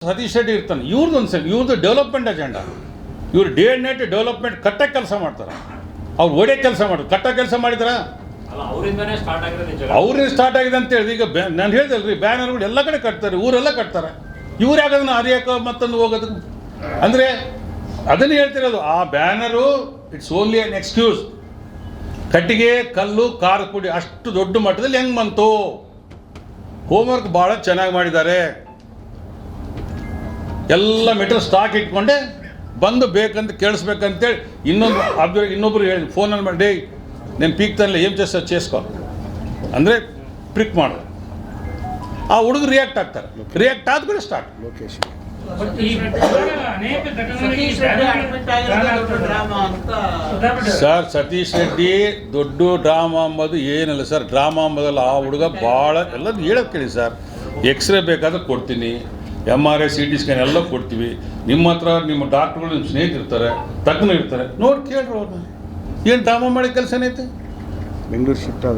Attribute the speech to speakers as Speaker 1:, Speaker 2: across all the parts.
Speaker 1: ಸತೀಶ್ ರೆಡ್ಡಿ ಇರ್ತಾನೆ ಇವ್ರದ್ದು development agenda. ಇವ್ರು ಡೇ ಆ್ಯಂಡ್ ನೈಟ್ ಡೆವಲಪ್ಮೆಂಟ್ ಕಟ್ಟಕ್ಕೆ ಕೆಲಸ ಮಾಡ್ತಾರೆ. ಅವ್ರು ಒಡೆ ಕೆಲಸ ಮಾಡೋದು ಕಟ್ಟಕ್ಕೆ ಕೆಲಸ ಮಾಡಿದಾರ.
Speaker 2: ಅವರಿಂದ
Speaker 1: ಸ್ಟಾರ್ಟ್ ಆಗಿದೆ ಅಂತ ಹೇಳಿದ್ರೆ ಈಗ ನಾನು ಹೇಳ್ದಲ್ರಿ, ಬ್ಯಾನರ್ಗಳು ಎಲ್ಲ ಕಡೆ ಕಟ್ತಾರೆ, ಊರೆಲ್ಲ ಕಟ್ತಾರೆ. ಇವ್ರು ಯಾಕದನ್ನು ಹರಿಯಕ್ಕೆ ಮತ್ತೊಂದು ಹೋಗೋದು ಅಂದರೆ ಅದನ್ನು ಹೇಳ್ತಿರೋದು. ಆ banner it's only on excuse. ಕಟ್ಟಿಗೆ ಕಲ್ಲು ಖಾರದ ಪುಡಿ ಅಷ್ಟು ದೊಡ್ಡ ಮಟ್ಟದಲ್ಲಿ ಹೆಂಗೆ ಬಂತು? ಹೋಮ್ವರ್ಕ್ ಭಾಳ ಚೆನ್ನಾಗಿ ಮಾಡಿದ್ದಾರೆ. ಎಲ್ಲ ಮೀಟರ್ ಸ್ಟಾಕ್ ಇಟ್ಕೊಂಡೆ ಬಂದು ಬೇಕಂತ ಕೇಳಿಸ್ಬೇಕಂತೇಳಿ ಇನ್ನೊಬ್ರು ಹೇಳಿ ಫೋನಲ್ಲಿ ಮಾಡಿ, ಡೇ నేను పీక్తానులే ఏం చేస్తా చేసుకో ಅಂದರೆ ಪ್ರಿಕ್ ಮಾಡೋದು. ಆ ಹುಡುಗರು ರಿಯಾಕ್ಟ್ ಆಗ್ತಾರೆ. ರಿಯಾಕ್ಟ್ ಆದ ಕೂಡ ಸ್ಟಾರ್ಟ್. ಸರ್ ಸತೀಶ್ ರೆಡ್ಡಿ ದೊಡ್ಡ ಡ್ರಾಮಾ ಅಂಬೋದು ಏನಿಲ್ಲ ಸರ್. ಡ್ರಾಮಾ ಅಂಬೋದಲ್ಲ. ಆ ಹುಡುಗ ಭಾಳ ಎಲ್ಲದು ಹೇಳೋದು ಕೇಳಿ ಸರ್. ಎಕ್ಸ್ರೇ ಬೇಕಾದ್ರೆ ಕೊಡ್ತೀನಿ, MRI CT ಸ್ಕ್ಯಾನ್ ಎಲ್ಲ ಕೊಡ್ತೀವಿ. ನಿಮ್ಮ ಹತ್ರ ನಿಮ್ಮ ಡಾಕ್ಟ್ರುಗಳು ನಿಮ್ಮ ಸ್ನೇಹಿತರಿರ್ತಾರೆ, ತಜ್ಞರು ಇರ್ತಾರೆ, ನೋಡಿ ಕೇಳ್ರಿ ಅವ್ರನ್ನ. ಏನು ಡ್ರಾಮಾ ಮಾಡಿ ಕೆಲಸ ಏನೈತೆ?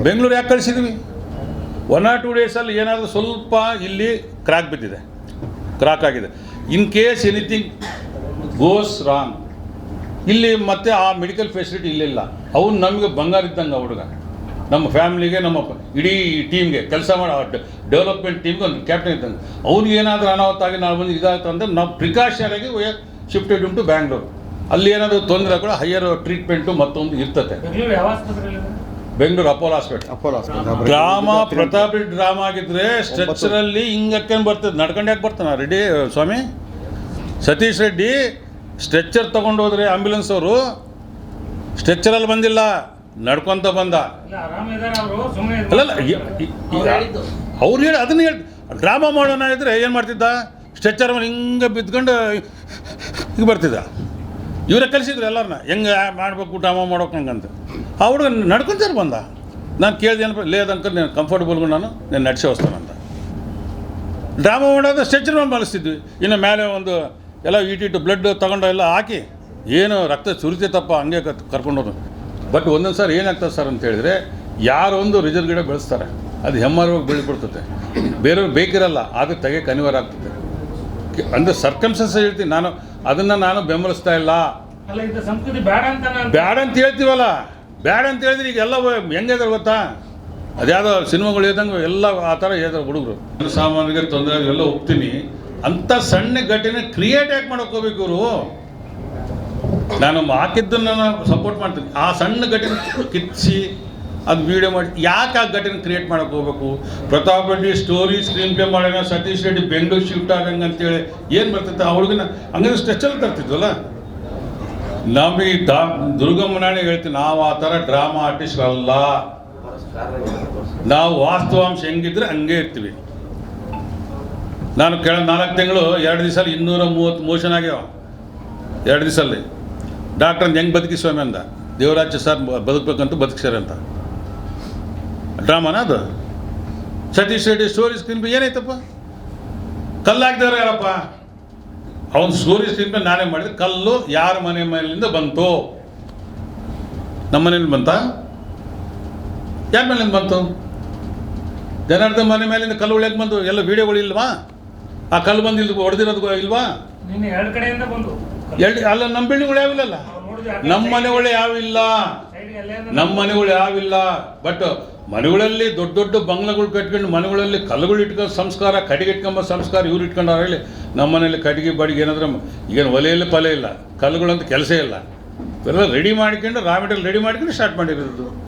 Speaker 1: ಬೆಂಗಳೂರು ಯಾಕೆ ಕಳಿಸಿದ್ವಿ? 1 or 2 ಡೇಸಲ್ಲಿ ಏನಾದರೂ ಸ್ವಲ್ಪ ಇಲ್ಲಿ ಕ್ರಾಕ್ ಆಗಿದೆ. In case anything goes wrong ಇಲ್ಲಿ ಮತ್ತೆ ಆ ಮೆಡಿಕಲ್ ಫೆಸಿಲಿಟಿ ಇಲ್ಲಿಲ್ಲ. ಅವ್ನು ನಮಗೆ ಬಂಗಾರ ಇದ್ದಂಗೆ. ಆ ಹುಡುಗ ನಮ್ಮ ಫ್ಯಾಮಿಲಿಗೆ, ನಮ್ಮ ಇಡೀ ಟೀಮ್ಗೆ ಕೆಲಸ ಮಾಡೋ ಡೆವಲಪ್ಮೆಂಟ್ ಟೀಮ್ಗೆ ಒಂದು ಕ್ಯಾಪ್ಟನ್ ಇದ್ದಂಗೆ. ಅವ್ನಿಗೆ ಏನಾದರೂ ಅನಾಹುತ ನಾವು ಬಂದು ಇದಾಗುತ್ತೆ ಅಂದರೆ ನಾವು ಪ್ರಿಕಾಷನ್ ಆಗಿ ಶಿಫ್ಟೆಡ್ ಉಂಟು ಬ್ಯಾಂಗ್ಳೂರು. ಅಲ್ಲಿ ಏನಾದರೂ ತೊಂದರೆ ಕೂಡ ಹೈಯರ್ ಟ್ರೀಟ್ಮೆಂಟು ಮತ್ತೊಂದು ಇರ್ತದೆ. Bengaluru Apollo hospital. Drama Pratap Reddy drama ಆಗಿದ್ರೆ ಸ್ಟ್ರೆಚರಲ್ಲಿ ಹಿಂಗಕ್ಕೆ ಬರ್ತದೆ. ನಡ್ಕೊಂಡು ಯಾಕೆ ಬರ್ತಾನೆ ರೆಡ್ಡಿ ಸ್ವಾಮಿ? ಸತೀಶ್ ರೆಡ್ಡಿ ಸ್ಟ್ರೆಚರ್ ತೊಗೊಂಡು ಹೋದ್ರೆ ಆಂಬ್ಯುಲೆನ್ಸ್ ಅವರು ಸ್ಟ್ರೆಚರಲ್ಲಿ ಬಂದಿಲ್ಲ, ನಡ್ಕೊತ ಬಂದ. ಅಲ್ಲಲ್ಲ ಅವ್ರು ಹೇಳಿ ಅದನ್ನ ಹೇಳಿ ಡ್ರಾಮಾ ಮಾಡೋಣ ಇದ್ರೆ ಏನು ಮಾಡ್ತಿದ್ದ? ಸ್ಟ್ರೆಚರ್ ಮೇಲೆ ಹಿಂಗೆ ಬಿದ್ಕೊಂಡು ಹಿಂಗೆ ಬರ್ತಿದ್ದ. ಇವರೇ ಕಲಿಸಿದ್ರು ಎಲ್ಲರನ್ನ ಹೆಂಗೆ ಮಾಡಬೇಕು ಡ್ರಾಮಾ ಮಾಡೋಕೆ ಹಂಗಂತ. ಆ ಹುಡುಗ ನಡ್ಕೊಂತಾರೆ ಬಂದ. ನಾನು ಕೇಳಿದೆ ಏನಪ್ಪ, ಲೇದಂಕಲ್ ನೀನು ಕಂಫರ್ಟಬಲ್ಗೂ ನಾನು ನಡೆಸಿ ಹೋಗ್ತಾನಂತ. ಡ್ರಾಮಾ ಮಾಡೋದು ಸ್ಟ್ರೆಚರ್ ಮೇಲೆ ಮಲಿಸ್ತಿದ್ವಿ. ಇನ್ನು ಮೇಲೆ ಒಂದು ಎಲ್ಲ ಇಟ್ಟಿಟ್ಟು ಬ್ಲಡ್ ತೊಗೊಂಡು ಎಲ್ಲ ಹಾಕಿ ಏನು ರಕ್ತ ಸುರಿತೈತಪ್ಪ ಹಂಗೆ ಕರ್ಕೊಂಡೋದು. ಬಟ್ ಒಂದೊಂದು ಸಾರಿ ಏನಾಗ್ತದೆ ಸರ್ ಅಂತ ಹೇಳಿದರೆ, ಯಾರೋ ಒಂದು ರಿಸರ್ವ್ ಗಿಡ ಬೆಳೆಸ್ತಾರೆ, ಅದು ಹೆಮ್ಮರವಾಗಿ ಬೆಳಿಬಿಡ್ತದೆ. ಬೇರೆಯವ್ರು ಬೇಕಿರಲ್ಲ, ಆಗ ತೆಗೆಯಕ್ಕೆ ಅನಿವಾರ್ಯ ಆಗ್ತದೆ. ಅಂದರೆ ಸರ್ಕಮ್ಸ್ಟೆನ್ಸ್ ಹೇಳ್ತೀನಿ ನಾನು, ಅದನ್ನು ನಾನು ಬೆಂಬಲಿಸ್ತಾ ಇಲ್ಲ. ಬ್ಯಾಡ ಅಂತ ಹೇಳ್ತೀವಲ್ಲ, ಬ್ಯಾಡ ಅಂತ ಹೇಳಿದ್ರೆ ಈಗ ಎಲ್ಲ ಹೆಂಗಿದಾರೆ ಗೊತ್ತಾ? ಅದ್ಯಾವುದೋ ಸಿನಿಮಾಗಳು ಹೇಳ್ದಂಗೆ ಎಲ್ಲ ಆ ಥರ ಹೇಳ್ತಾರೆ ಹುಡುಗರು. ಸಾಮಾನ್ಯರಿಗೆ ತೊಂದರೆ ಎಲ್ಲ ಹೋಗ್ತೀನಿ ಅಂಥ ಸಣ್ಣ ಘಟನೆ ಕ್ರಿಯೇಟ್ ಯಾಕೆ ಮಾಡೋಕೆ ಹೋಗ್ಬೇಕು ಇವರು? ನಾನು ಹಾಕಿದ್ದನ್ನು ನಾನು ಸಪೋರ್ಟ್ ಮಾಡ್ತೀನಿ. ಆ ಸಣ್ಣ ಘಟನೆ ಕಿತ್ತಿಸಿ ಅದು ವೀಡಿಯೋ ಮಾಡಿ ಯಾಕೆ ಆ ಘಟನೆ ಕ್ರಿಯೇಟ್ ಮಾಡೋಕೆ ಹೋಗ್ಬೇಕು? Pratap Reddy story screen play ಮಾಡೋಣ, ಸತೀಶ್ ರೆಡ್ಡಿ ಬೆಂಗಳೂರು ಶಿಫ್ಟ್ ಆಗಂಗೆ ಅಂತೇಳಿ ಏನು ಬರ್ತೈತೆ? ಆ ಹುಡುಗನ ಹಂಗಂದ್ರೆ ಸ್ಟ್ರೆಚಲ್ಲಿ ತರ್ತಿದ್ವಲ್ಲ. ನಮಗೆ ದುರ್ಗಮ್ಮನಾಣೆ ಹೇಳ್ತೀವಿ, ನಾವು ಆ ಥರ ಡ್ರಾಮಾ ಆರ್ಟಿಸ್ಟ್ ಅಲ್ಲ. ನಾವು ವಾಸ್ತವಾಂಶ ಹೆಂಗಿದ್ರೆ ಹಂಗೆ ಇರ್ತೀವಿ. ನಾನು 4 ತಿಂಗಳು 2 ದಿವಸಲ್ಲಿ 230 ಮೋಷನ್ ಆಗ್ಯಾವ. 2 ದಿವಸಲ್ಲಿ ಡಾಕ್ಟ್ರ್ ಅಂತ ಹೆಂಗೆ ಬದುಕಿ ಸ್ವಾಮಿ ಅಂದ. ದೇವರಾಜ ಸರ್ ಬದುಕಬೇಕಂತ ಬದುಕ್ಸ್ಯಾರ ಅಂತ. ಡ್ರಾಮಾನ ಅದು? Satish Reddy story screen pay ಏನಾಯ್ತಪ್ಪ? ಕಲ್ಲಾಗ್ದವ್ರು ಯಾರಪ್ಪ? ಅವನು ಸ್ಟೋರಿ ಸ್ಕ್ರೀನ್ ಪೇ ನಾನೇ ಮಾಡಿದೆ. ಕಲ್ಲು ಯಾರ ಮನೆ ಮೇಲಿಂದ ಬಂತು? ನಮ್ಮ ಮನೇಲಿ ಬಂತ? ಯಾರ ಮೇಲಿಂದ ಬಂತು? ಜನಾರ್ದನ್ ಮನೆ ಮೇಲಿಂದ ಕಲ್ಲು ಉಳಿಯಕ್ಕೆ ಬಂದು ಎಲ್ಲ ವೀಡಿಯೋಗಳು ಇಲ್ವಾ? ಆ ಕಲ್ಲು ಬಂದು ಇಲ್ಲಿ ಹೊಡೆದಿರೋದು ಇಲ್ವಾ? ಅಲ್ಲ, ನಮ್ಮ ಬಿಲ್ಡಿಂಗ್ಗಳು ಯಾವಿಲ್ಲಲ್ಲ, ನಮ್ಮ ಮನೆಗಳು ಯಾವಿಲ್ಲ, ಬಟ್ ಮನೆಗಳಲ್ಲಿ ದೊಡ್ಡ ದೊಡ್ಡ ಬಂಗ್ಲೆಗಳು ಕಟ್ಕೊಂಡು ಮನೆಗಳಲ್ಲಿ ಕಲ್ಲುಗಳು ಇಟ್ಕೊಂಡು ಸಂಸ್ಕಾರ, ಕಟ್ಟಿಗೆ ಇಟ್ಕೊಂಬ ಸಂಸ್ಕಾರ ಇವ್ರು ಇಟ್ಕೊಂಡು ಹೇಳಿ. ನಮ್ಮ ಮನೇಲಿ ಕಟ್ಟಿಗೆ ಬಾಡಿಗೆ ಏನಾದ್ರೆ ಈಗೇನು ಒಲೆಯಲ್ಲಿ ಪಲೆ ಇಲ್ಲ, ಕಲ್ಲುಗಳಂತ ಕೆಲಸ ಇಲ್ಲ. ಇವೆಲ್ಲ ರೆಡಿ ಮಾಡ್ಕೊಂಡು ರಾ ಮೆಟೀರಿಯಲ್ ರೆಡಿ ಮಾಡ್ಕೊಂಡು ಸ್ಟಾರ್ಟ್ ಮಾಡಿರೋದು.